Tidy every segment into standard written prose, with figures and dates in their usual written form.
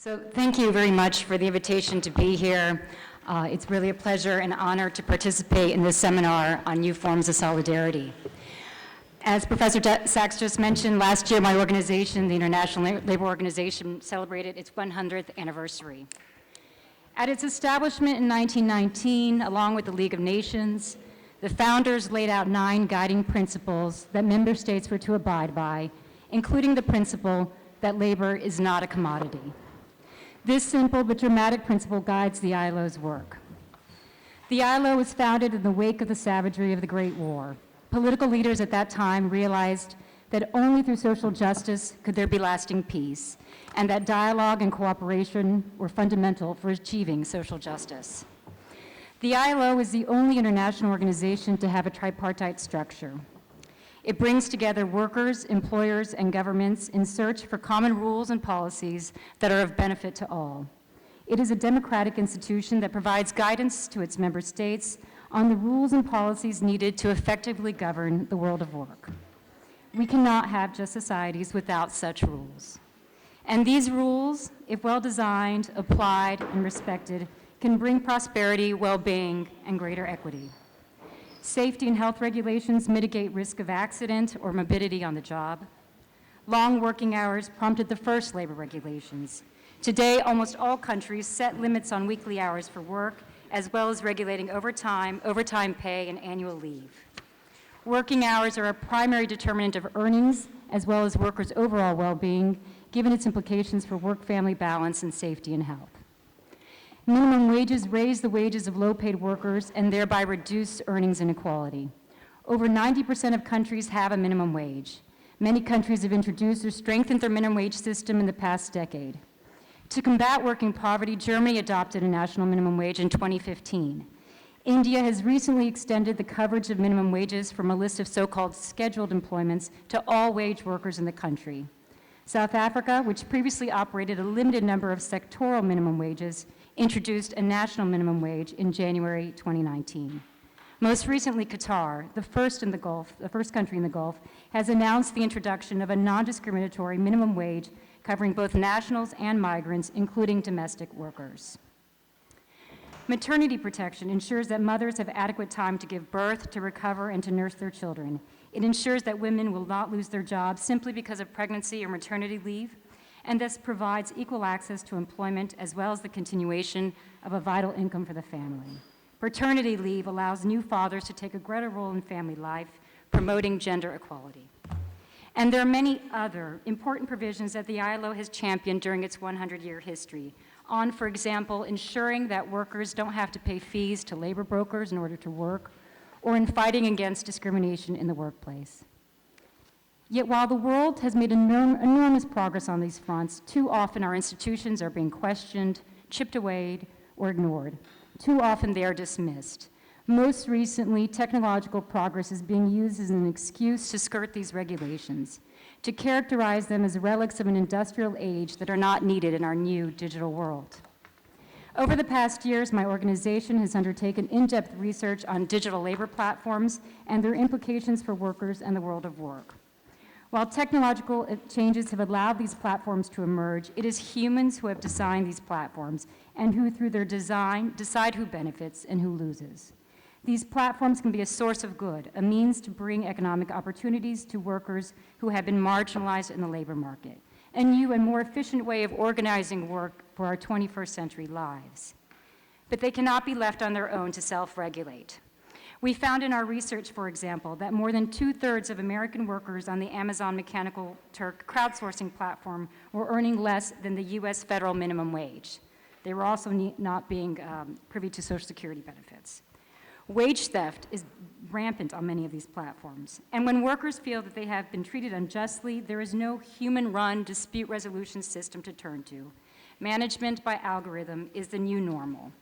So thank you very much for the invitation to be here. It's really a pleasure and honor to participate in this seminar on new forms of solidarity. As Professor Sachs just mentioned, last year my organization, the International Labor Organization, celebrated its 100th anniversary. At its establishment in 1919, along with the League of Nations, the founders laid out 9 guiding principles that member states were to abide by, including the principle that labor is not a commodity. This simple but dramatic principle guides the ILO's work. The ILO was founded in the wake of the savagery of the Great War. Political leaders at that time realized that only through social justice could there be lasting peace, and that dialogue and cooperation were fundamental for achieving social justice. The ILO is the only international organization to have a tripartite structure. It brings together workers, employers, and governments in search for common rules and policies that are of benefit to all. It is a democratic institution that provides guidance to its member states on the rules and policies needed to effectively govern the world of work. We cannot have just societies without such rules. And these rules, if well designed, applied, and respected, can bring prosperity, well-being, and greater equity. Safety and health regulations mitigate risk of accident or morbidity on the job. Long working hours prompted the first labor regulations. Today, almost all countries set limits on weekly hours for work, as well as regulating overtime pay, and annual leave. Working hours are a primary determinant of earnings, as well as workers' overall well-being, given its implications for work-family balance and safety and health. Minimum wages raise the wages of low-paid workers and thereby reduce earnings inequality. Over 90% of countries have a minimum wage. Many countries have introduced or strengthened their minimum wage system in the past decade. To combat working poverty, Germany adopted a national minimum wage in 2015. India has recently extended the coverage of minimum wages from a list of so-called scheduled employments to all wage workers in the country. South Africa, which previously operated a limited number of sectoral minimum wages, introduced a national minimum wage in January 2019. Most recently, Qatar, the first country in the Gulf, has announced the introduction of a non-discriminatory minimum wage covering both nationals and migrants, including domestic workers. Maternity protection ensures that mothers have adequate time to give birth, to recover, and to nurse their children. It ensures that women will not lose their jobs simply because of pregnancy or maternity leave, and thus provides equal access to employment as well as the continuation of a vital income for the family. Paternity leave allows new fathers to take a greater role in family life, promoting gender equality. And there are many other important provisions that the ILO has championed during its 100-year history on, for example, ensuring that workers don't have to pay fees to labor brokers in order to work, or in fighting against discrimination in the workplace. Yet while the world has made enormous progress on these fronts, too often our institutions are being questioned, chipped away, or ignored. Too often they are dismissed. Most recently, technological progress is being used as an excuse to skirt these regulations, to characterize them as relics of an industrial age that are not needed in our new digital world. Over the past years, my organization has undertaken in-depth research on digital labor platforms and their implications for workers and the world of work. While technological changes have allowed these platforms to emerge, it is humans who have designed these platforms and who, through their design, decide who benefits and who loses. These platforms can be a source of good, a means to bring economic opportunities to workers who have been marginalized in the labor market, a new and more efficient way of organizing work for our 21st century lives. But they cannot be left on their own to self-regulate. We found in our research, for example, that more than 2/3 of American workers on the Amazon Mechanical Turk crowdsourcing platform were earning less than the US federal minimum wage. They were also not being privy to Social Security benefits. Wage theft is rampant on many of these platforms. And when workers feel that they have been treated unjustly, there is no human-run dispute resolution system to turn to. Management by algorithm is the new normal.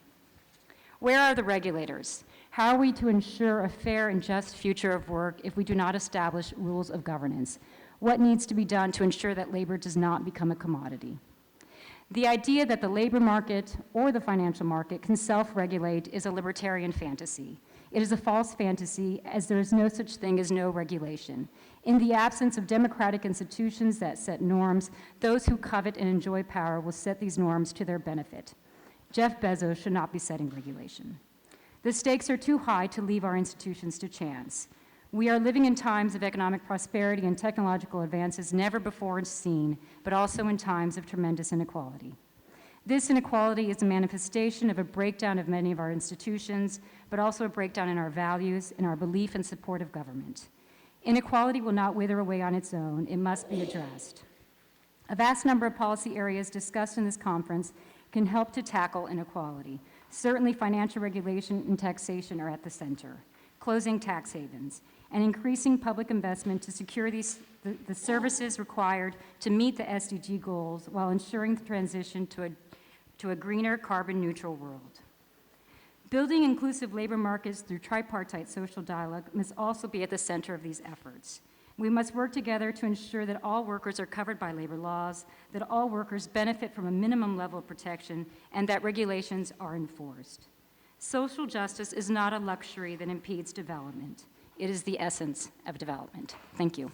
Where are the regulators? How are we to ensure a fair and just future of work if we do not establish rules of governance? What needs to be done to ensure that labor does not become a commodity? The idea that the labor market or the financial market can self-regulate is a libertarian fantasy. It is a false fantasy, as there is no such thing as no regulation. In the absence of democratic institutions that set norms, those who covet and enjoy power will set these norms to their benefit. Jeff Bezos should not be setting regulation. The stakes are too high to leave our institutions to chance. We are living in times of economic prosperity and technological advances never before seen, but also in times of tremendous inequality. This inequality is a manifestation of a breakdown of many of our institutions, but also a breakdown in our values and our belief and support of government. Inequality will not wither away on its own. It must be addressed. A vast number of policy areas discussed in this conference can help to tackle inequality. Certainly, financial regulation and taxation are at the center. Closing tax havens, and increasing public investment to secure the services required to meet the SDG goals while ensuring the transition to a greener, carbon-neutral world. Building inclusive labor markets through tripartite social dialogue must also be at the center of these efforts. We must work together to ensure that all workers are covered by labor laws, that all workers benefit from a minimum level of protection, and that regulations are enforced. Social justice is not a luxury that impedes development. It is the essence of development. Thank you.